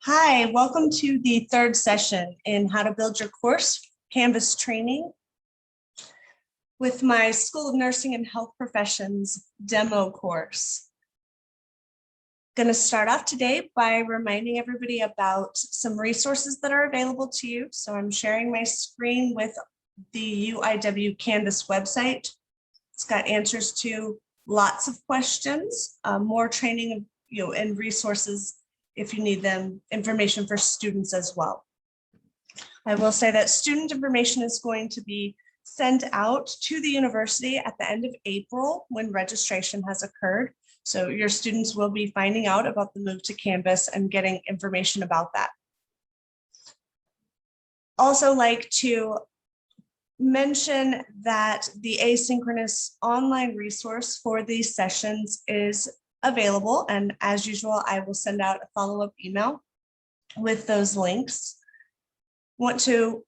Hi, welcome to the third session in how to build your course, Canvas training, with my School of Nursing and Health Professions demo course. Going to start off today by reminding everybody about some resources that are available to you. So I'm sharing my screen with the UIW Canvas website. It's got answers to lots of questions, more training, and resources if you need them, information for students as well. I will say that student information is going to be sent out to the university at the end of April when registration has occurred. So your students will be finding out about the move to Canvas and getting information about that. Also like to mention that the asynchronous online resource for these sessions is available, and as usual, I will send out a follow-up email with those links. Want to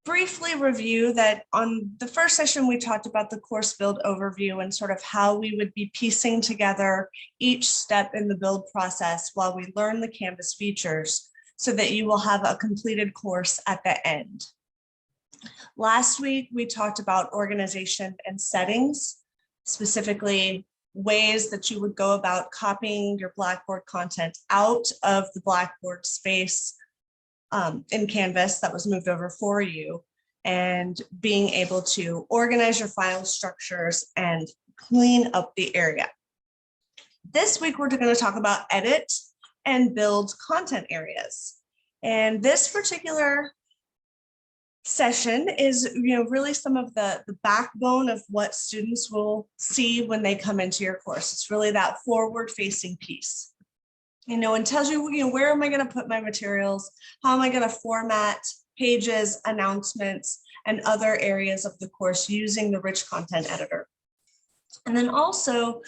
briefly review that on the first session, we talked about the course build overview and sort of how we would be piecing together each step in the build process while we learn the Canvas features so that you will have a completed course at the end. Last week, we talked about organization and settings, specifically ways that you would go about copying your Blackboard content out of the Blackboard space in Canvas that was moved over for you, and being able to organize your file structures and clean up the area. This week, we're going to talk about edit and build content areas. And this particular session is really some of the backbone of what students will see when they come into your course. It's really that forward facing piece, and tells you, where am I going to put my materials? How am I going to format pages, announcements, and other areas of the course using the rich content editor. And then also,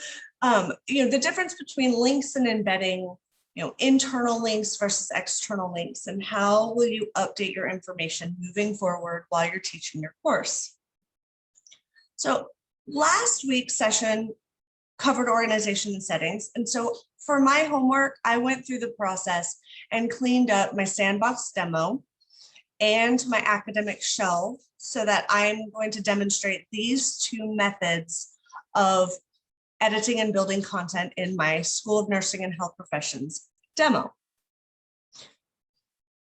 the difference between links and embedding, internal links versus external links, and how will you update your information moving forward while you're teaching your course. So last week's session covered organization and settings. And so for my homework, I went through the process and cleaned up my sandbox demo and my academic shell so that I'm going to demonstrate these two methods of editing and building content in my School of Nursing and Health Professions demo.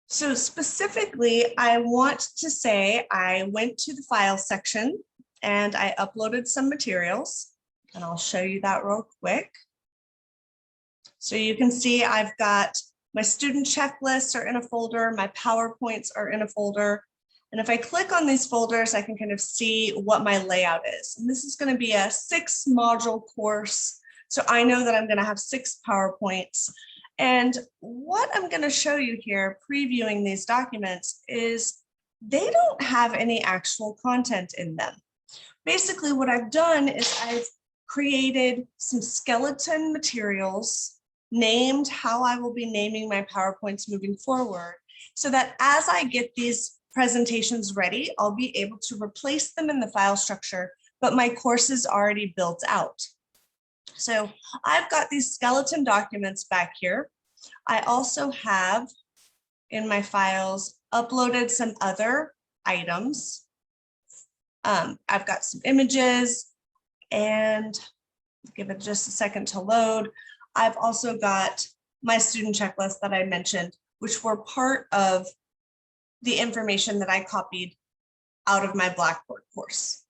So specifically, I want to say I went to the file section and I uploaded some materials, and I'll show you that real quick. So you can see I've got my student checklists are in a folder, my PowerPoints are in a folder. And if I click on these folders, I can kind of see what my layout is. And this is going to be a 6-module course. So I know that I'm going to have 6 PowerPoints. And what I'm going to show you here, previewing these documents, is they don't have any actual content in them. Basically, what I've done is I've created some skeleton materials, named how I will be naming my PowerPoints moving forward, so that as I get these presentations ready, I'll be able to replace them in the file structure, but my course is already built out. So I've got these skeleton documents back here. I also have in my files uploaded some other items. I've got some images, and give it just a second to load. I've also got my student checklist that I mentioned, which were part of the information that I copied out of my Blackboard course.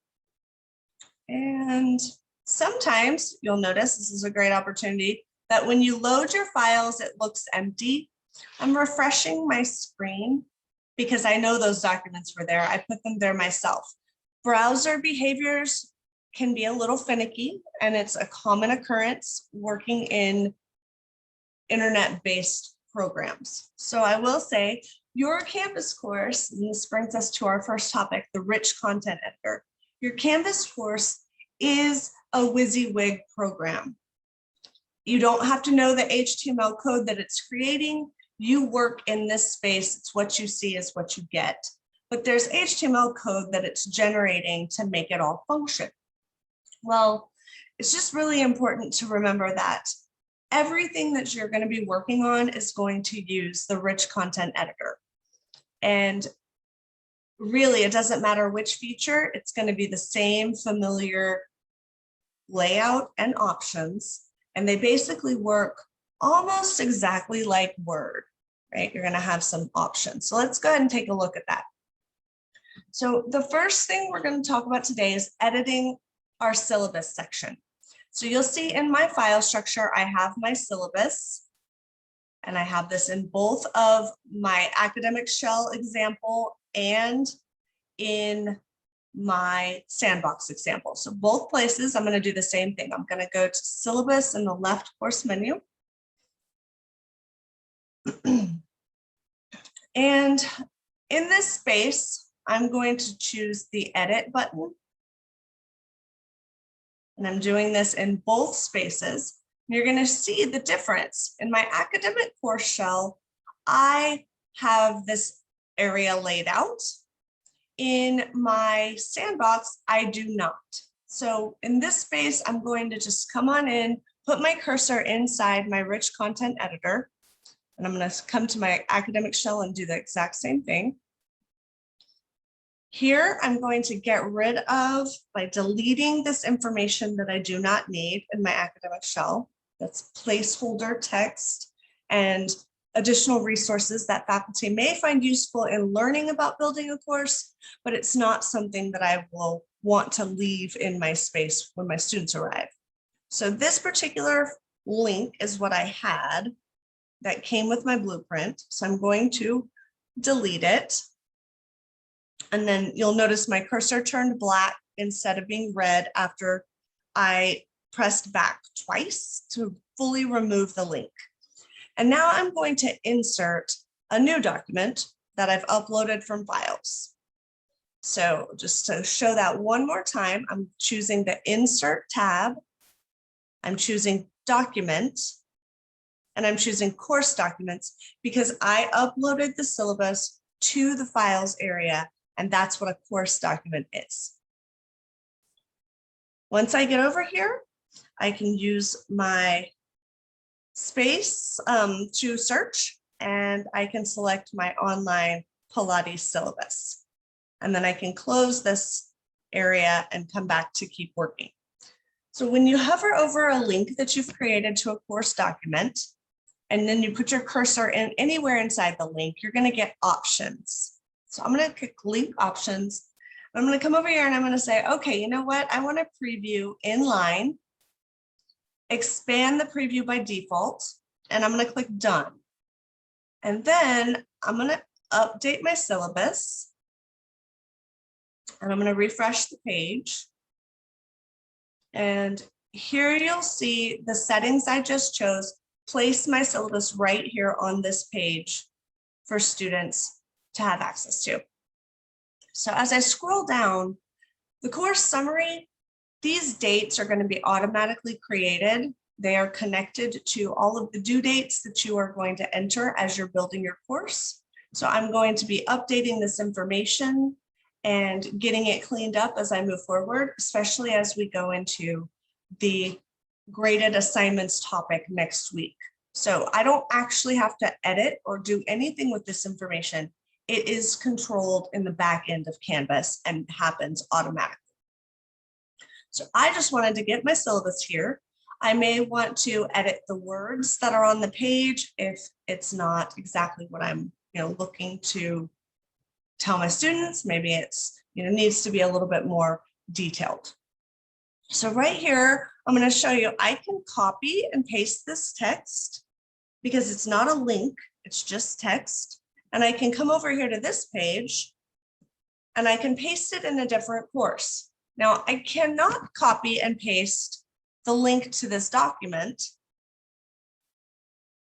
And sometimes you'll notice, this is a great opportunity, that when you load your files, it looks empty. I'm refreshing my screen because I know those documents were there. I put them there myself. Browser behaviors can be a little finicky, and it's a common occurrence working in internet-based programs. So I will say your Canvas course, and this brings us to our first topic, the rich content editor. Your Canvas course is a WYSIWYG program. You don't have to know the HTML code that it's creating. You work in this space. It's what you see is what you get. But there's HTML code that it's generating to make it all function. Well, it's just really important to remember that everything that you're going to be working on is going to use the rich content editor. And really, it doesn't matter which feature, it's going to be the same familiar layout and options. And they basically work almost exactly like Word, right? You're going to have some options. So let's go ahead and take a look at that. So the first thing we're going to talk about today is editing our syllabus section. So you'll see in my file structure, I have my syllabus, and I have this in both of my academic shell example and in my sandbox example. So both places, I'm going to do the same thing. I'm going to go to syllabus in the left course menu. And in this space, I'm going to choose the edit button. And I'm doing this in both spaces. You're going to see the difference. In my academic course shell, I have this area laid out. In my sandbox, I do not. So in this space, I'm going to just come on in, put my cursor inside my rich content editor, and I'm going to come to my academic shell and do the exact same thing. Here, I'm going to get rid of, by deleting this information that I do not need in my academic shell. That's placeholder text and additional resources that faculty may find useful in learning about building a course, but it's not something that I will want to leave in my space when my students arrive. So this particular link is what I had that came with my blueprint. So I'm going to delete it. And then you'll notice my cursor turned black instead of being red after I pressed back twice to fully remove the link. And now I'm going to insert a new document that I've uploaded from files. So just to show that one more time, I'm choosing the Insert tab. I'm choosing Document, and I'm choosing Course Documents because I uploaded the syllabus to the Files area, and that's what a course document is. Once I get over here, I can use my space to search, and I can select my online Pilates syllabus. And then I can close this area and come back to keep working. So when you hover over a link that you've created to a course document, and then you put your cursor in anywhere inside the link, you're going to get options. So I'm going to click link options. I'm going to come over here and I'm going to say, okay, you know what? I want to preview inline, expand the preview by default, and I'm going to click done. And then I'm going to update my syllabus, and I'm going to refresh the page. And here you'll see the settings I just chose place my syllabus right here on this page for students to have access to. So as I scroll down, the course summary, these dates are going to be automatically created. They are connected to all of the due dates that you are going to enter as you're building your course. So I'm going to be updating this information and getting it cleaned up as I move forward, especially as we go into the graded assignments topic next week. So I don't actually have to edit or do anything with this information. It is controlled in the back end of Canvas and happens automatically. So I just wanted to get my syllabus here. I may want to edit the words that are on the page if it's not exactly what I'm looking to tell my students. Maybe it's needs to be a little bit more detailed. So right here, I'm going to show you I can copy and paste this text because it's not a link, it's just text. And I can come over here to this page and I can paste it in a different course. Now I cannot copy and paste the link to this document.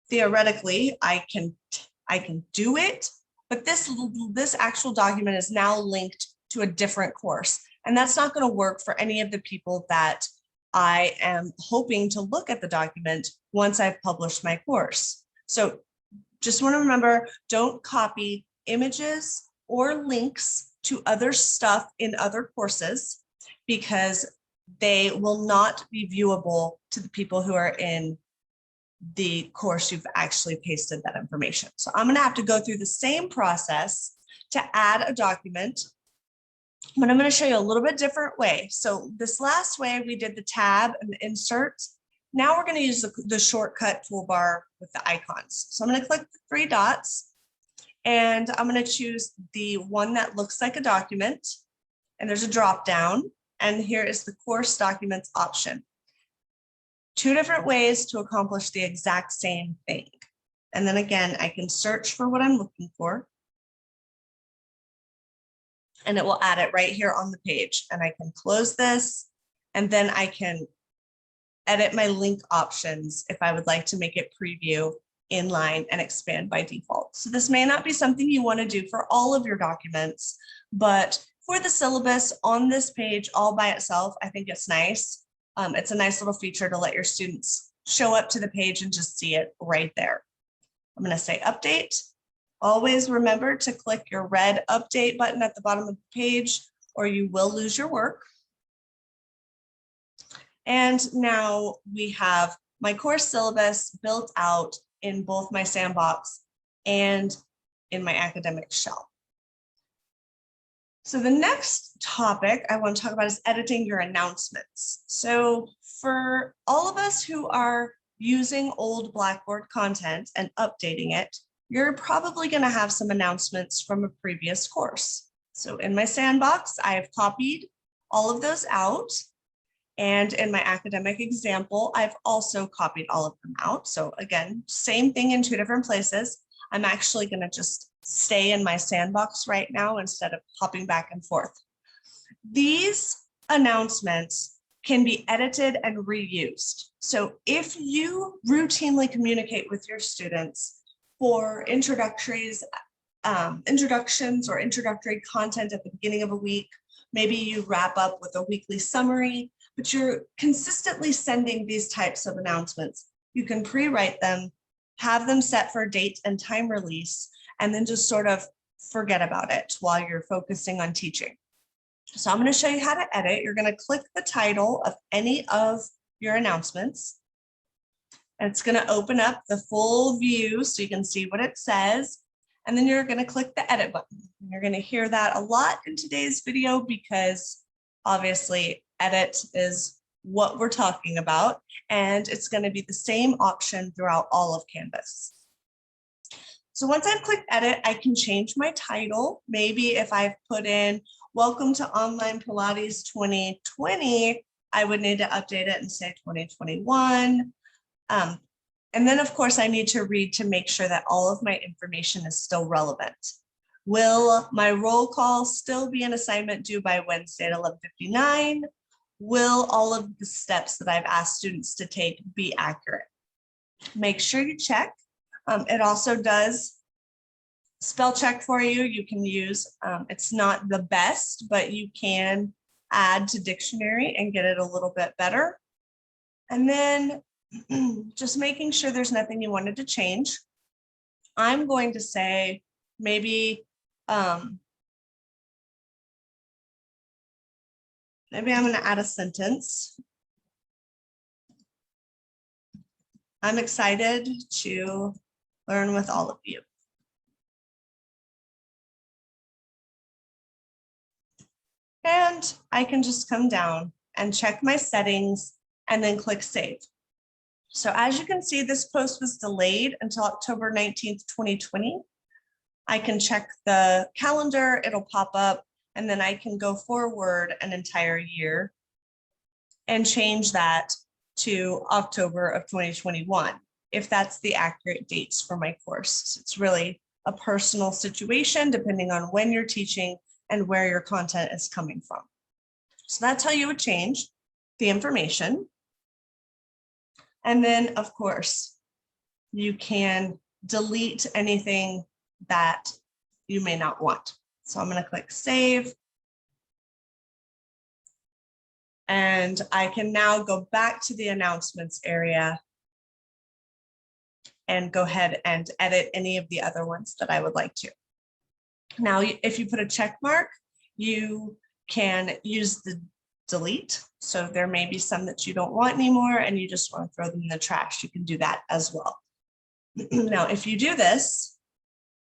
Theoretically, I can do it, but this actual document is now linked to a different course. And that's not going to work for any of the people that I am hoping to look at the document once I've published my course. So just want to remember, don't copy images or links to other stuff in other courses because they will not be viewable to the people who are in the course you've actually pasted that information. So I'm going to have to go through the same process to add a document, but I'm going to show you a little bit different way. So this last way we did the tab and the insert. Now we're going to use the shortcut toolbar with the icons. So I'm going to click the three dots and I'm going to choose the one that looks like a document, and there's a drop down, and here is the course documents option. Two different ways to accomplish the exact same thing. And then again, I can search for what I'm looking for, and it will add it right here on the page. And I can close this, and then I can edit my link options if I would like to make it preview, inline, and expand by default. So this may not be something you want to do for all of your documents, but for the syllabus on this page all by itself, I think it's nice. It's a nice little feature to let your students show up to the page and just see it right there. I'm going to say update. Always remember to click your red update button at the bottom of the page, or you will lose your work. And now we have my course syllabus built out in both my sandbox and in my academic shell. So the next topic I want to talk about is editing your announcements. So for all of us who are using old Blackboard content and updating it, you're probably going to have some announcements from a previous course. So in my sandbox, I have copied all of those out. And in my academic example, I've also copied all of them out. So again, same thing in two different places. I'm actually going to just stay in my sandbox right now instead of hopping back and forth. These announcements can be edited and reused. So if you routinely communicate with your students for introductions or introductory content at the beginning of a week, maybe you wrap up with a weekly summary, but you're consistently sending these types of announcements, you can pre-write them, have them set for date and time release, and then just sort of forget about it while you're focusing on teaching. So I'm going to show you how to edit. You're going to click the title of any of your announcements, and it's going to open up the full view so you can see what it says. And then you're going to click the edit button. And you're going to hear that a lot in today's video because obviously edit is what we're talking about, and it's going to be the same option throughout all of Canvas. So once I've clicked edit, I can change my title. Maybe if I've put in Welcome to Online Pilates 2020, I would need to update it and say 2021. And then of course I need to read to make sure that all of my information is still relevant. Will my roll call still be an assignment due by Wednesday at 11:59? Will all of the steps that I've asked students to take be accurate? Make sure you check. It also does spell check for you. You can use, it's not the best, but you can add to dictionary and get it a little bit better. And then just making sure there's nothing you wanted to change. I'm going to say maybe I'm going to add a sentence. I'm excited to learn with all of you. And I can just come down and check my settings and then click save. So as you can see, this post was delayed until October 19th, 2020. I can check the calendar, it'll pop up, and then I can go forward an entire year and change that to October of 2021, if that's the accurate dates for my course. So it's really a personal situation depending on when you're teaching and where your content is coming from. So that's how you would change the information. And then of course, you can delete anything that you may not want. So I'm going to click save. And I can now go back to the announcements area and go ahead and edit any of the other ones that I would like to. Now, if you put a check mark, you can use the delete. So there may be some that you don't want anymore and you just want to throw them in the trash. You can do that as well. Now, if you do this,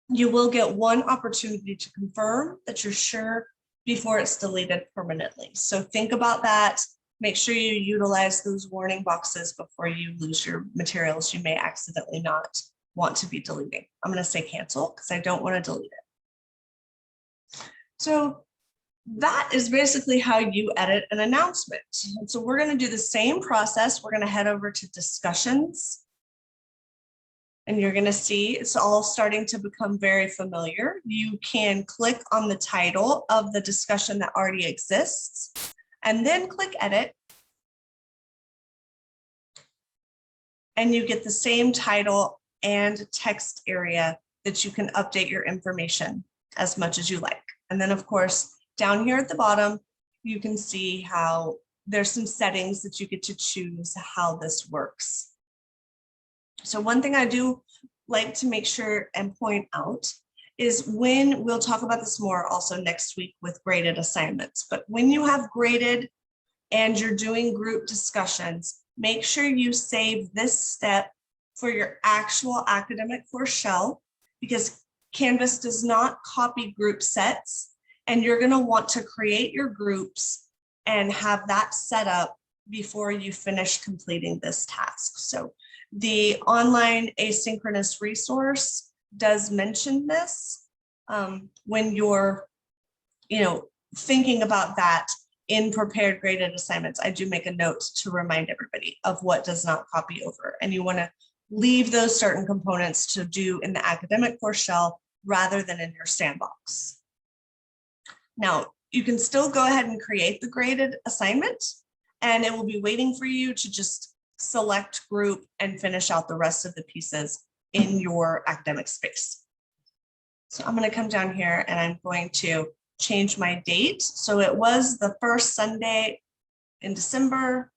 you will get one opportunity to confirm that you're sure before it's deleted permanently. So think about that. Make sure you utilize those warning boxes before you lose your materials you may accidentally not want to be deleting. I'm going to say cancel because I don't want to delete it. So that is basically how you edit an announcement. And so we're going to do the same process. We're going to head over to discussions. And you're going to see it's all starting to become very familiar. You can click on the title of the discussion that already exists and then click edit. And you get the same title and text area that you can update your information as much as you like. And then of course, down here at the bottom, you can see how there's some settings that you get to choose how this works. So one thing I do like to make sure and point out is when we'll talk about this more also next week with graded assignments, but when you have graded and you're doing group discussions, make sure you save this step for your actual academic course shell because Canvas does not copy group sets and you're going to want to create your groups and have that set up before you finish completing this task. So the online asynchronous resource does mention this when you're, thinking about that in prepared graded assignments. I do make a note to remind everybody of what does not copy over, and you want to leave those certain components to do in the academic course shell rather than in your sandbox. Now, you can still go ahead and create the graded assignment, and it will be waiting for you to just select group and finish out the rest of the pieces in your academic space. So I'm going to come down here and I'm going to change my date. So it was the first Sunday in December.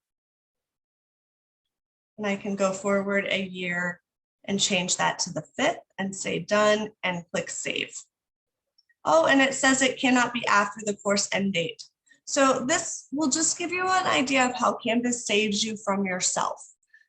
And I can go forward a year and change that to the 5th and say done and click save. Oh, and it says it cannot be after the course end date. So this will just give you an idea of how Canvas saves you from yourself.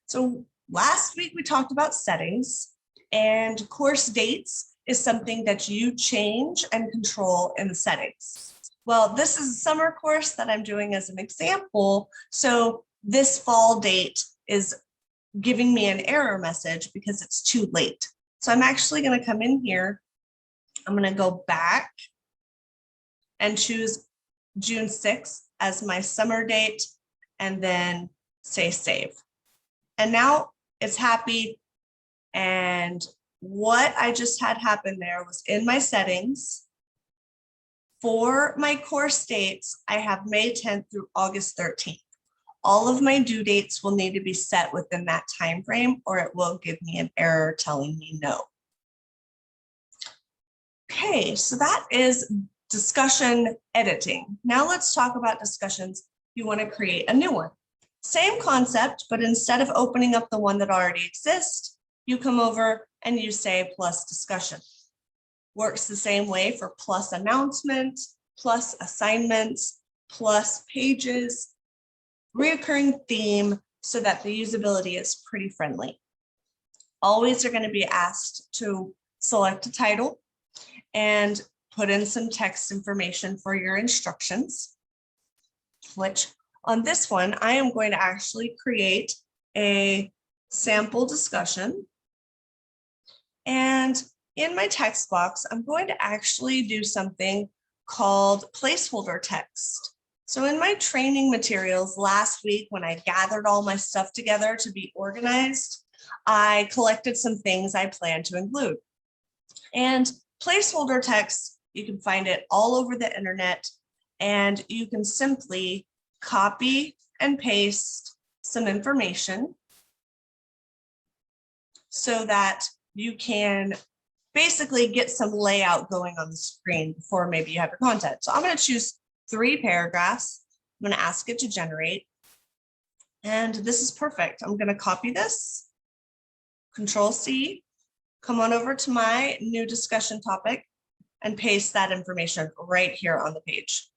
So last week we talked about settings, and course dates is something that you change and control in the settings. Well, this is a summer course that I'm doing as an example. So this fall date is giving me an error message because it's too late. So I'm actually going to come in here. I'm going to go back and choose June 6th as my summer date and then say save. And now it's happy. And what I just had happen there was in my settings for my course dates, I have May 10th through August 13th. All of my due dates will need to be set within that time frame or it will give me an error telling me no. Okay, so that is discussion editing. Now let's talk about discussions. You want to create a new one. Same concept, but instead of opening up the one that already exists, you come over and you say plus discussion. Works the same way for plus announcement, plus assignments, plus pages, reoccurring theme so that the usability is pretty friendly. Always are going to be asked to select a title and put in some text information for your instructions, which on this one, I am going to actually create a sample discussion. And in my text box, I'm going to actually do something called placeholder text. So in my training materials last week, when I gathered all my stuff together to be organized, I collected some things I plan to include. And placeholder text, you can find it all over the internet, and you can simply copy and paste some information so that you can basically get some layout going on the screen before maybe you have your content. So I'm going to choose 3 paragraphs. I'm going to ask it to generate. And this is perfect. I'm going to copy this, Control C, come on over to my new discussion topic and paste that information right here on the page.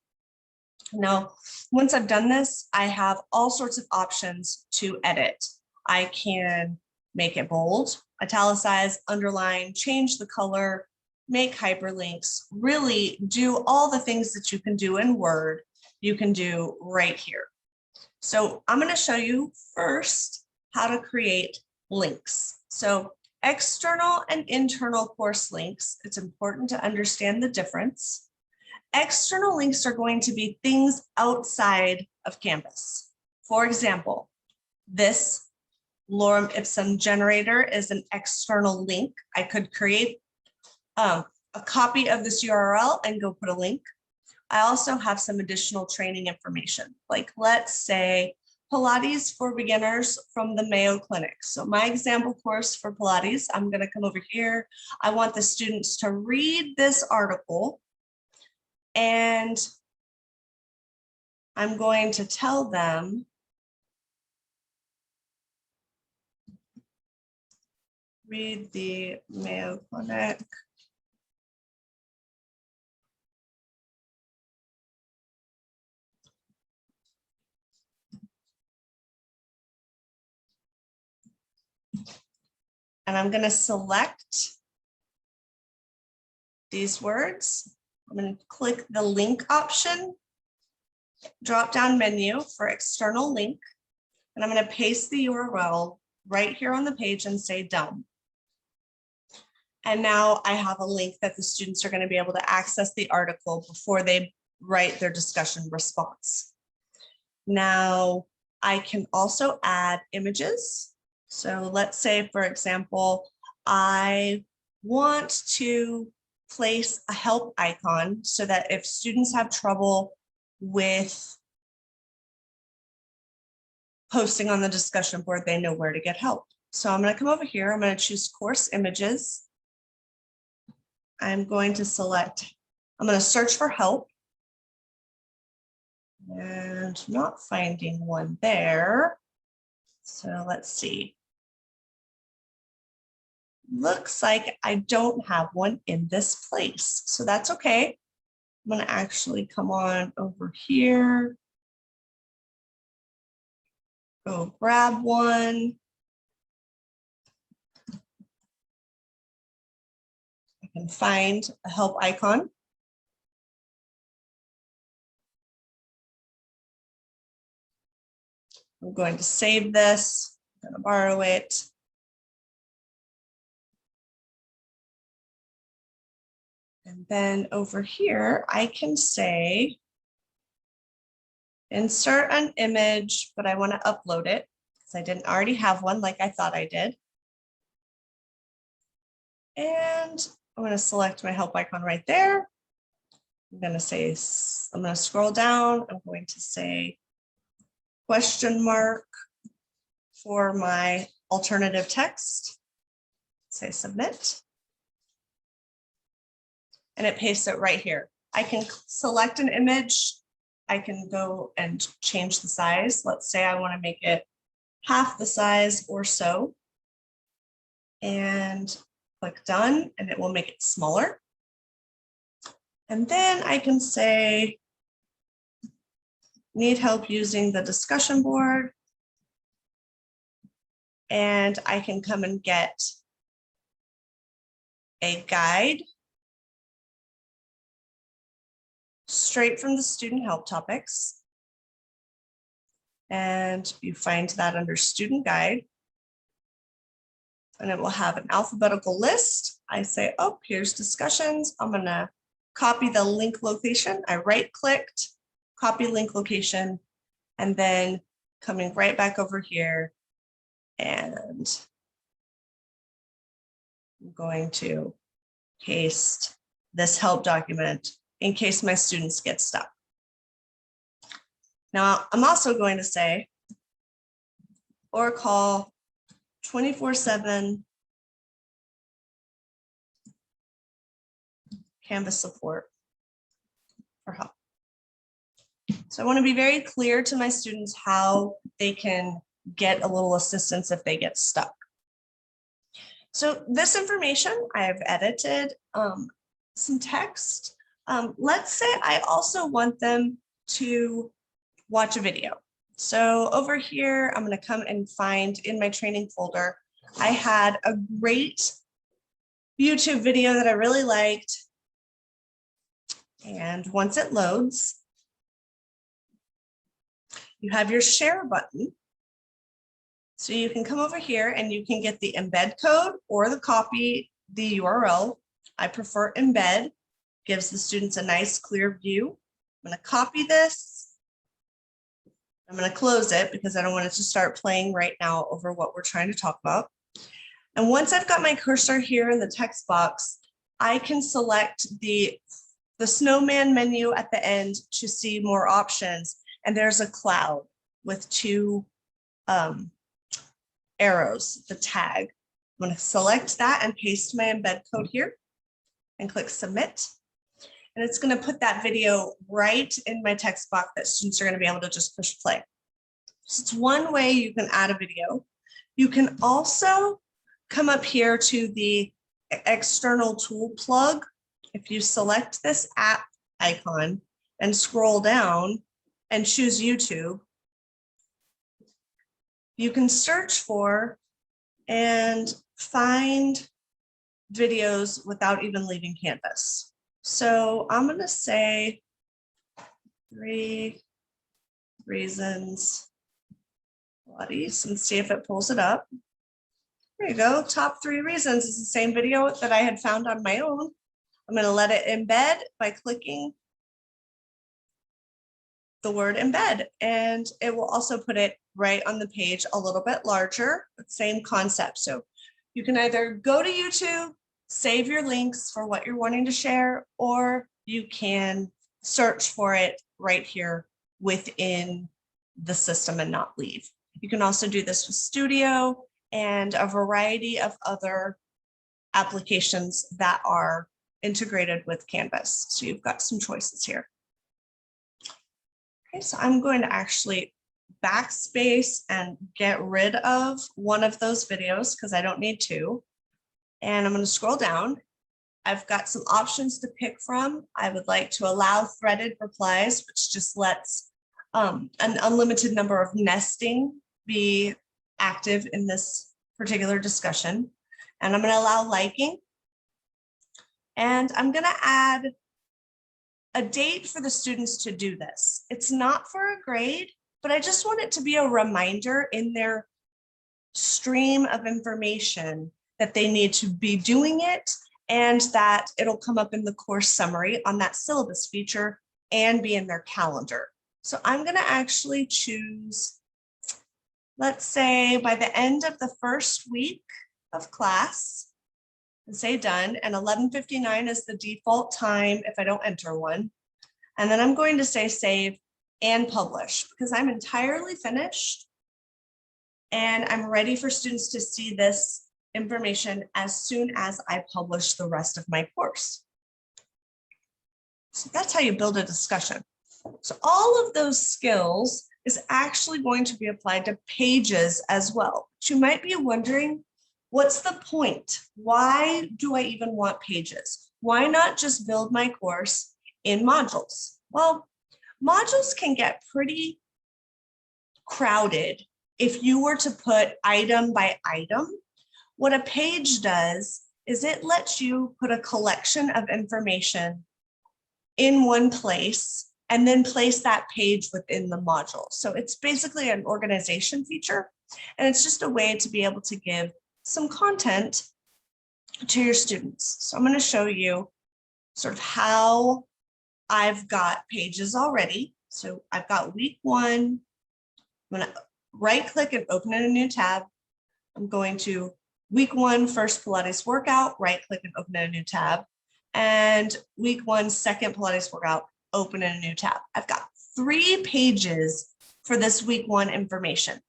Now, once I've done this, I have all sorts of options to edit. I can make it bold, italicize, underline, change the color, make hyperlinks, really do all the things that you can do in Word, you can do right here. So I'm going to show you first how to create links. So external and internal course links, it's important to understand the difference. External links are going to be things outside of Canvas. For example, this lorem ipsum generator is an external link. I could create a copy of this URL and go put a link. I also have some additional training information, like let's say Pilates for beginners from the Mayo Clinic. So my example course for Pilates, I'm going to come over here. I want the students to read this article, and I'm going to tell them read the Mayo Clinic and I'm going to select these words. I'm going to click the link option, drop down menu for external link, and I'm going to paste the URL right here on the page and say done. And now I have a link that the students are going to be able to access the article before they write their discussion response. Now I can also add images. So let's say, for example, I want to place a help icon so that if students have trouble with posting on the discussion board, they know where to get help. So I'm going to come over here. I'm going to choose course images. I'm going to select, I'm going to search for help. And not finding one there. So let's see. Looks like I don't have one in this place. So that's okay. I'm going to actually come on over here. Go grab one. I can find a help icon. I'm going to save this. I'm going to borrow it. And then over here, I can say, insert an image, but I want to upload it because I didn't already have one like I thought I did. And I'm going to select my help icon right there. I'm going to say, I'm going to scroll down. I'm going to say question mark for my alternative text. Say submit. And it pastes it right here. I can select an image. I can go and change the size. Let's say I want to make it half the size or so. And click done, and it will make it smaller. And then I can say, need help using the discussion board. And I can come and get a guide straight from the student help topics. And you find that under student guide. And it will have an alphabetical list. I say, oh, here's discussions. I'm going to copy the link location. I right-clicked, copy link location, and then coming right back over here. And I'm going to paste this help document in case my students get stuck. Now, I'm also going to say, or call 24/7 Canvas support for help. So I want to be very clear to my students how they can get a little assistance if they get stuck. So this information, I have edited some text. Let's say I also want them to watch a video. So over here, I'm going to come and find in my training folder, I had a great YouTube video that I really liked. And once it loads, you have your share button. So you can come over here and you can get the embed code or the copy the URL. I prefer embed, gives the students a nice clear view. I'm going to copy this. I'm going to close it because I don't want it to start playing right now over what we're trying to talk about. And once I've got my cursor here in the text box, I can select the snowman menu at the end to see more options. And there's a cloud with two arrows, the tag. I'm going to select that and paste my embed code here and click submit. And it's going to put that video right in my text box that students are going to be able to just push play. So it's one way you can add a video. You can also come up here to the external tool plug. If you select this app icon and scroll down and choose YouTube, you can search for and find videos without even leaving Canvas. So I'm going to say 3 reasons Pilates and see if it pulls it up. There you go. Top 3 reasons is the same video that I had found on my own. I'm going to let it embed by clicking the word embed, and it will also put it right on the page a little bit larger, but same concept. So you can either go to YouTube, save your links for what you're wanting to share, or you can search for it right here within the system and not leave. You can also do this with Studio and a variety of other applications that are integrated with Canvas. So you've got some choices here. Okay, so I'm going to actually backspace and get rid of one of those videos because I don't need to. And I'm going to scroll down. I've got some options to pick from. I would like to allow threaded replies, which just lets an unlimited number of nesting be active in this particular discussion. And I'm going to allow liking. And I'm going to add a date for the students to do this. It's not for a grade, but I just want it to be a reminder in their stream of information that they need to be doing it and that it'll come up in the course summary on that syllabus feature and be in their calendar. So I'm going to actually choose, let's say by the end of the first week of class, and say done, and 11:59 is the default time if I don't enter one. And then I'm going to say save and publish because I'm entirely finished and I'm ready for students to see this information as soon as I publish the rest of my course. So that's how you build a discussion. So all of those skills is actually going to be applied to pages as well. But you might be wondering, what's the point? Why do I even want pages? Why not just build my course in modules? Well, modules can get pretty crowded if you were to put item by item. What a page does is it lets you put a collection of information in one place and then place that page within the module. So it's basically an organization feature, and it's just a way to be able to give some content to your students. So I'm going to show you sort of how I've got pages already. So I've got week 1. I'm going to right click and open in a new tab. I'm going to week 1 first Pilates workout, right click and open in a new tab. And week 1 second Pilates workout, open in a new tab. I've got 3 pages for this week 1 information.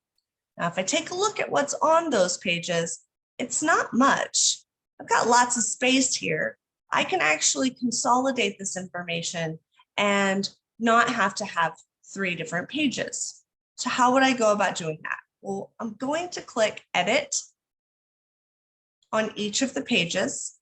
Now, if I take a look at what's on those pages, it's not much. I've got lots of space here. I can actually consolidate this information and not have to have 3 different pages. So how would I go about doing that? Well, I'm going to click Edit on each of the pages.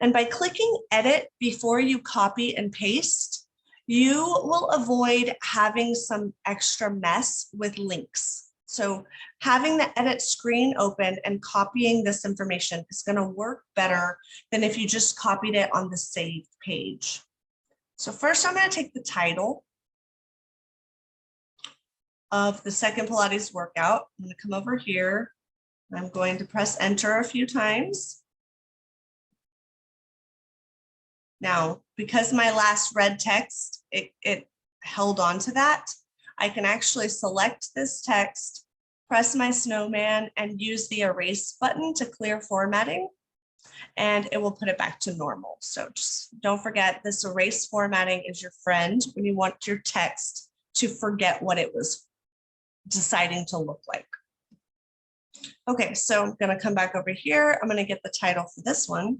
And by clicking Edit before you copy and paste, you will avoid having some extra mess with links. So having the edit screen open and copying this information is going to work better than if you just copied it on the saved page. So first I'm going to take the title of the second Pilates workout. I'm going to come over here. I'm going to press enter a few times. Now, because my last red text, it held on to that, I can actually select this text, press my snowman, and use the erase button to clear formatting, and it will put it back to normal. So just don't forget, this erase formatting is your friend when you want your text to forget what it was deciding to look like. Okay, so I'm going to come back over here. I'm going to get the title for this one.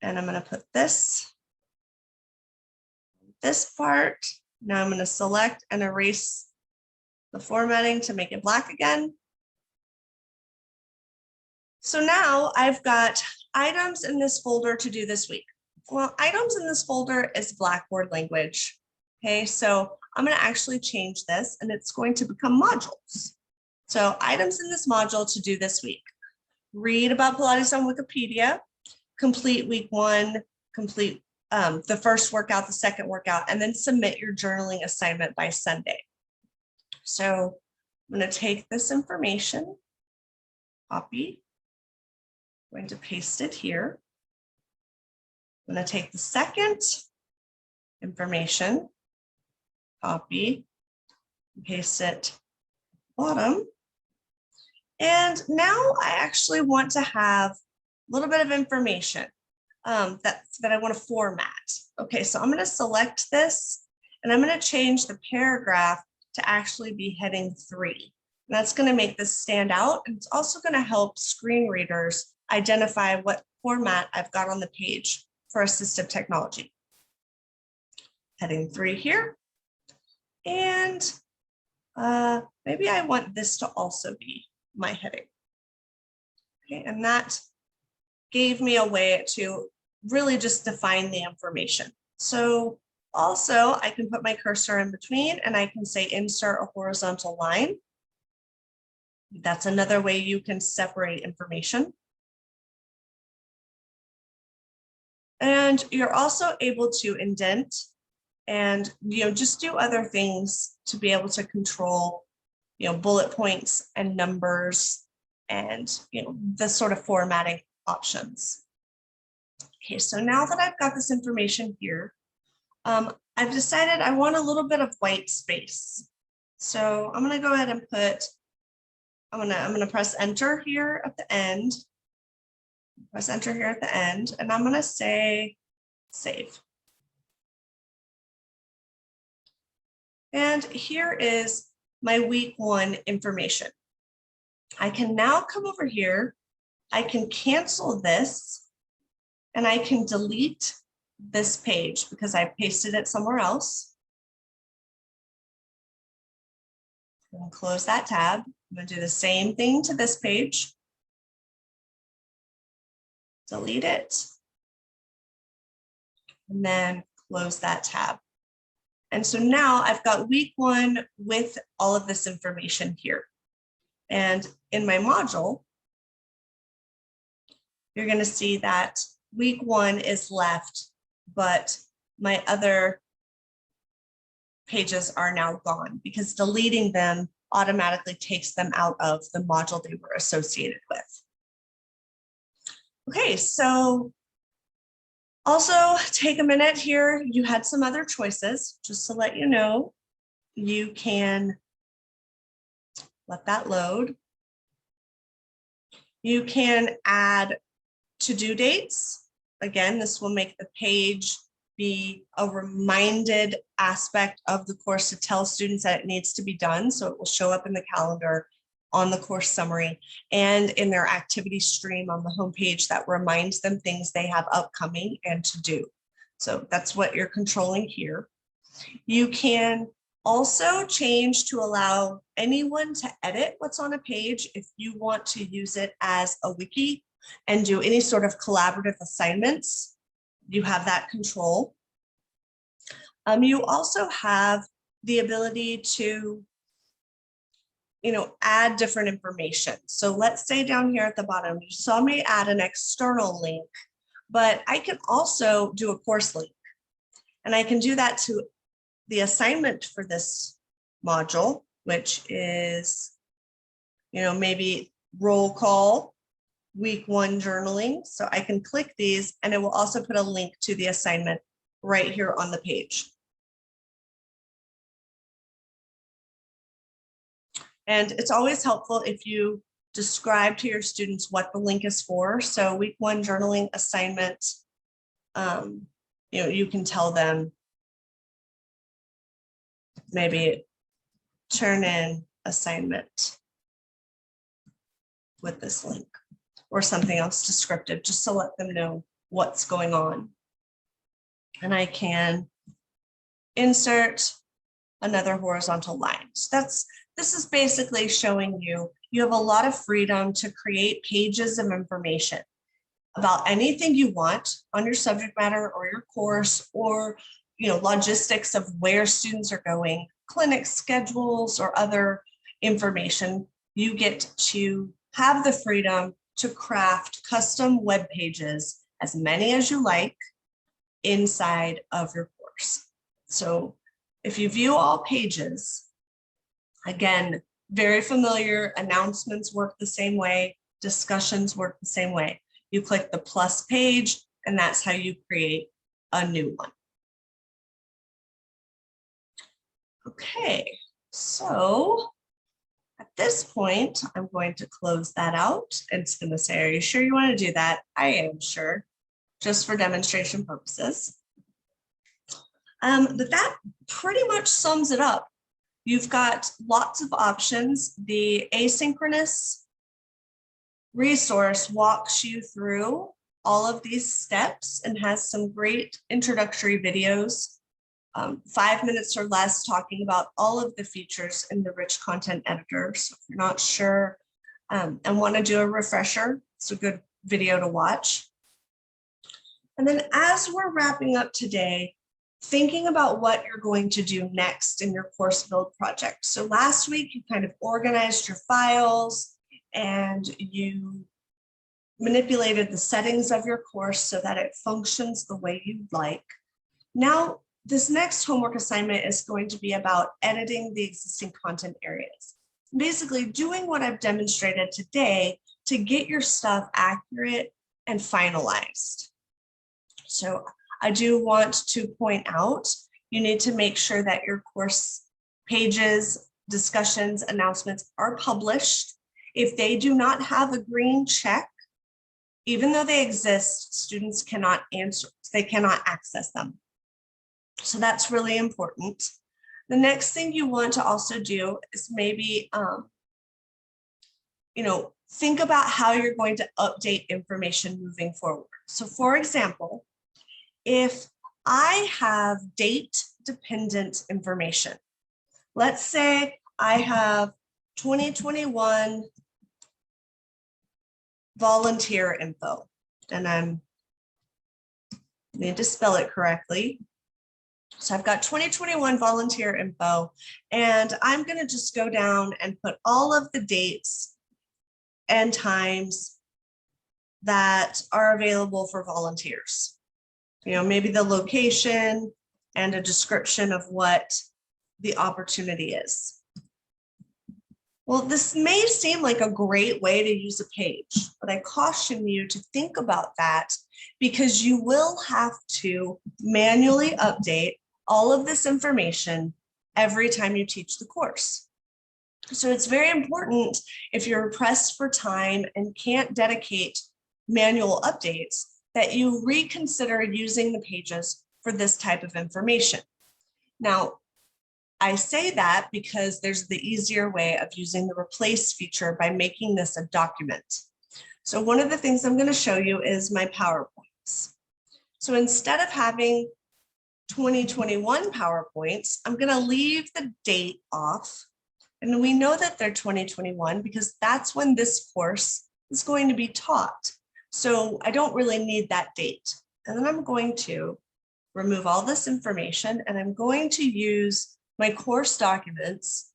And I'm going to put this part. Now I'm going to select and erase the formatting to make it black again. So now I've got items in this folder to do this week. Well, items in this folder is Blackboard language. Okay, so I'm going to actually change this and it's going to become modules. So items in this module to do this week. Read about Pilates on Wikipedia, complete week 1, complete the first workout, the second workout, and then submit your journaling assignment by Sunday. So I'm going to take this information, copy, I'm going to paste it here. I'm going to take the second information, copy, paste it bottom. And now I actually want to have a little bit of information that I want to format. Okay, so I'm going to select this and I'm going to change the paragraph to actually be heading 3. And that's going to make this stand out. And it's also going to help screen readers identify what format I've got on the page for assistive technology. Heading 3 here. And maybe I want this to also be my heading. Okay, and that gave me a way to really just define the information. So also I can put my cursor in between and I can say insert a horizontal line. That's another way you can separate information. And you're also able to indent and just do other things to be able to control bullet points and numbers and the sort of formatting options. Okay, so now that I've got this information here, I've decided I want a little bit of white space. So I'm going to go ahead and put, I'm going to press enter here at the end. Press enter here at the end, and I'm going to say save. And here is my week 1 information. I can now come over here, I can cancel this, and I can delete this page because I pasted it somewhere else. I'm going to close that tab. I'm going to do the same thing to this page. Delete it. And then close that tab. And so now I've got week 1 with all of this information here. And in my module, you're going to see that week 1 is left, but my other pages are now gone because deleting them automatically takes them out of the module they were associated with. Okay, so also take a minute here. You had some other choices, just to let you know. You can let that load. You can add to-do dates. Again, this will make the page be a reminded aspect of the course to tell students that it needs to be done. So it will show up in the calendar, on the course summary, and in their activity stream on the homepage that reminds them things they have upcoming and to do. So that's what you're controlling here. You can also change to allow anyone to edit what's on a page if you want to use it as a wiki and do any sort of collaborative assignments. You have that control. You also have the ability to add different information. So let's say down here at the bottom, you saw me add an external link, but I can also do a course link. And I can do that to the assignment for this module, which is, maybe roll call, week 1 journaling. So I can click these and it will also put a link to the assignment right here on the page. And it's always helpful if you describe to your students what the link is for. So week 1 journaling assignment, you can tell them maybe turn in assignment with this link or something else descriptive, just to let them know what's going on. And I can insert another horizontal line. So this is basically showing you have a lot of freedom to create pages of information about anything you want on your subject matter or your course, or logistics of where students are going, clinic schedules, or other information. You get to have the freedom to craft custom web pages, as many as you like, inside of your course. So if you view all pages, again, very familiar, announcements work the same way, discussions work the same way. You click the plus page, and that's how you create a new one. Okay, so at this point, I'm going to close that out. It's going to say, are you sure you want to do that? I am sure, just for demonstration purposes. But that pretty much sums it up. You've got lots of options. The asynchronous resource walks you through all of these steps and has some great introductory videos, 5 minutes or less, talking about all of the features in the rich content editor. So if you're not sure and want to do a refresher, it's a good video to watch. And then as we're wrapping up today, thinking about what you're going to do next in your course build project. So last week, you kind of organized your files and you manipulated the settings of your course so that it functions the way you'd like. Now, this next homework assignment is going to be about editing the existing content areas. Basically doing what I've demonstrated today to get your stuff accurate and finalized. So I do want to point out, you need to make sure that your course pages, discussions, announcements are published. If they do not have a green check, even though they exist, students cannot answer, they cannot access them. So that's really important. The next thing you want to also do is maybe, think about how you're going to update information moving forward. So for example, if I have date-dependent information, let's say I have 2021 volunteer info, and I need to spell it correctly. So I've got 2021 volunteer info, and I'm going to just go down and put all of the dates and times that are available for volunteers. Maybe the location and a description of what the opportunity is. Well, this may seem like a great way to use a page, but I caution you to think about that because you will have to manually update all of this information every time you teach the course. So it's very important, if you're pressed for time and can't dedicate manual updates, that you reconsider using the pages for this type of information. Now, I say that because there's the easier way of using the replace feature by making this a document. So one of the things I'm going to show you is my PowerPoints. So instead of having 2021 PowerPoints, I'm going to leave the date off. And we know that they're 2021 because that's when this course is going to be taught. So I don't really need that date. And then I'm going to remove all this information, and I'm going to use my course documents.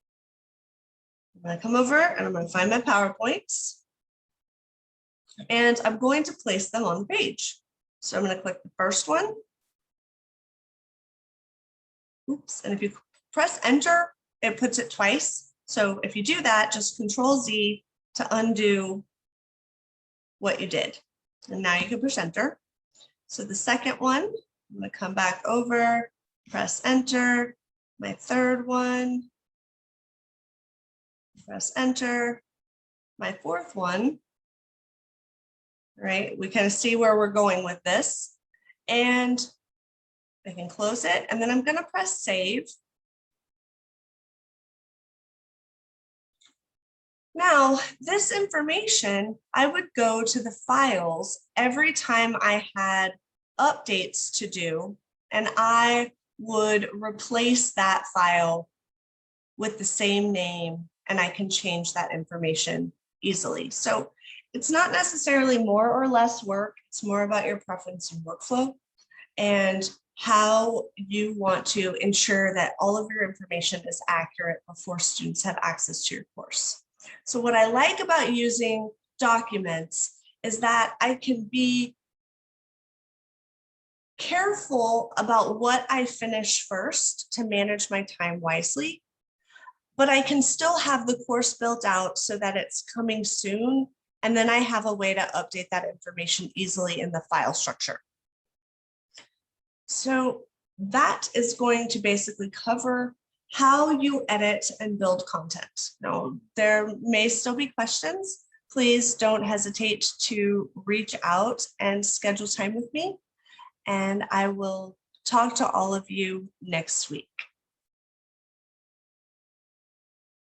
I'm going to come over and I'm going to find my PowerPoints, and I'm going to place them on the page. So I'm going to click the first one. Oops, and if you press enter, it puts it twice. So if you do that, just Control Z to undo what you did. And now you can push enter. So the second one, I'm going to come back over, press enter. My third one, press enter. My fourth one, right? We kind of see where we're going with this. And I can close it, and then I'm going to press save. Now, this information, I would go to the files every time I had updates to do, and I would replace that file with the same name, and I can change that information easily. So it's not necessarily more or less work. It's more about your preference and workflow and how you want to ensure that all of your information is accurate before students have access to your course. So what I like about using documents is that I can be careful about what I finish first to manage my time wisely, but I can still have the course built out so that it's coming soon, and then I have a way to update that information easily in the file structure. So that is going to basically cover how you edit and build content. Now, there may still be questions. Please don't hesitate to reach out and schedule time with me, and I will talk to all of you next week.